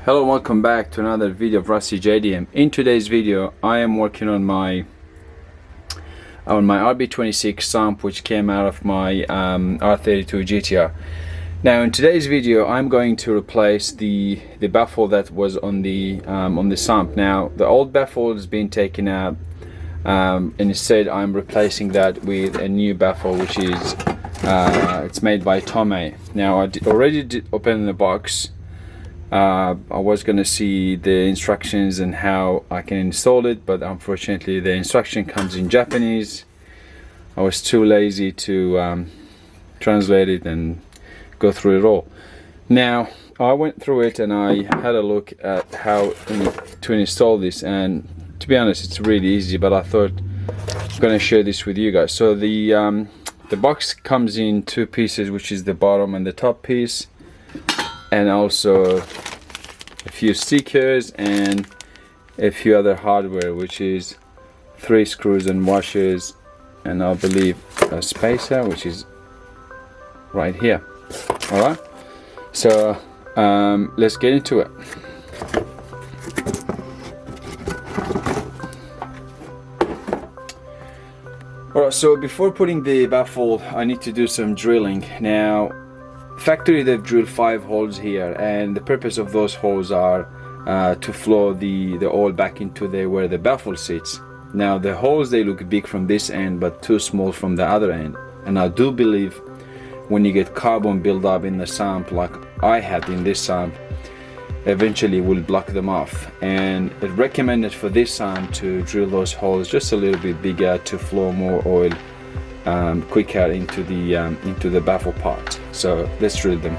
Hello, welcome back to another video of Rusty JDM. In today's video I am working on my RB26 Sump, which came out of my R32 GTR. Now in today's video I'm going to replace the baffle that was on the Sump. Now the old baffle has been taken out, and instead I'm replacing that with a new baffle, which is it's made by Tomei. Now I already did open the box. I was gonna see the instructions and how I can install it, but unfortunately the instruction comes in Japanese. I was too lazy to translate it and go through it all. Now I went through it and I had a look at how to install this, and to be honest it's really easy, but I thought I'm gonna share this with you guys. So the box comes in two pieces, which is the bottom and the top piece, and also a few stickers and a few other hardware, which is 3 screws and washers, and I believe a spacer, which is right here. Alright, so let's get into it. Alright, so before putting the baffle I need to do some drilling. Now factory, they've drilled 5 holes here, and the purpose of those holes are to flow the oil back into where the baffle sits. Now the holes, they look big from this end but too small from the other end, and I do believe when you get carbon buildup in the sump like I had in this sump, eventually will block them off, and it's recommended for this sump to drill those holes just a little bit bigger to flow more oil quicker into the baffle part. So let's drill them.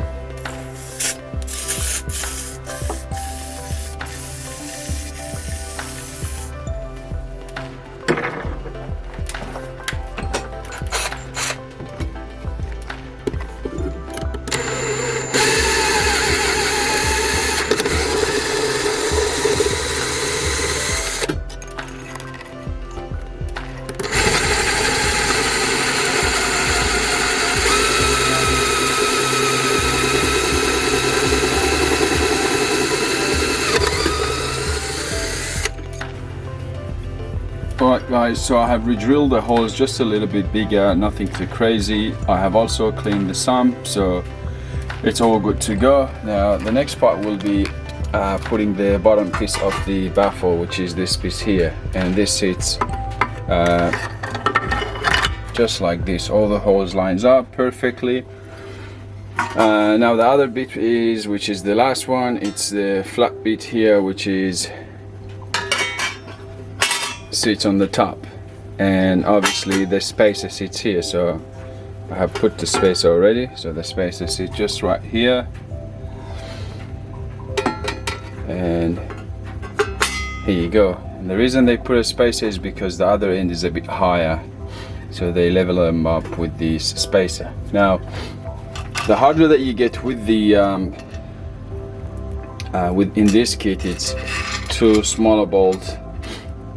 Alright guys, so I have re-drilled the holes just a little bit bigger, nothing too crazy. I have also cleaned the sump, so it's all good to go. Now the next part will be putting the bottom piece of the baffle, which is this piece here, and this sits just like this. All the holes lines up perfectly. Now the other bit is, which is the last one, it's the flat bit here, which sits on the top, and obviously the spacer sits here. So I have put the spacer already, so the spacer sits just right here, and here you go. And the reason they put a spacer is because the other end is a bit higher, so they level them up with this spacer. Now the hardware that you get with the in this kit, it's 2 smaller bolts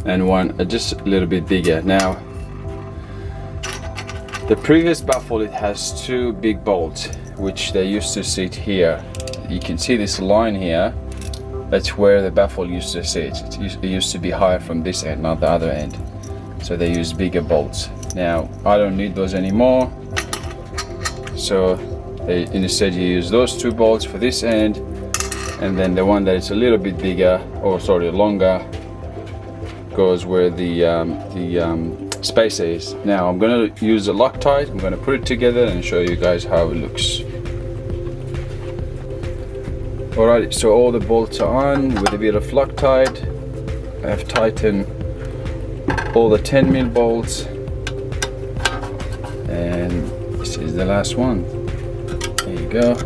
and one just a little bit bigger. Now the previous baffle, it has 2 big bolts which they used to sit here. You can see this line here, that's where the baffle used to sit. It used to be higher from this end, not the other end, so they use bigger bolts. Now I don't need those anymore, so instead you use those 2 bolts for this end, and then the one that is a little bit bigger, or sorry, longer, goes where the spacer is. Now I'm going to use a Loctite. I'm going to put it together and show you guys how it looks. Alright, so all the bolts are on with a bit of Loctite. I have tightened all the 10mm bolts, and this is the last one. There you go.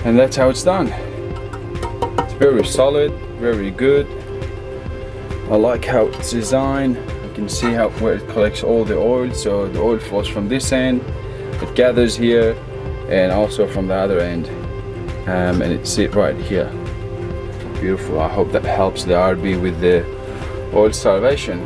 And that's how it's done. It's very solid, very good. I like how it's designed. You can see where it collects all the oil. So the oil flows from this end, it gathers here, and also from the other end, and it sits right here. Beautiful. I hope that helps the RB with the oil starvation.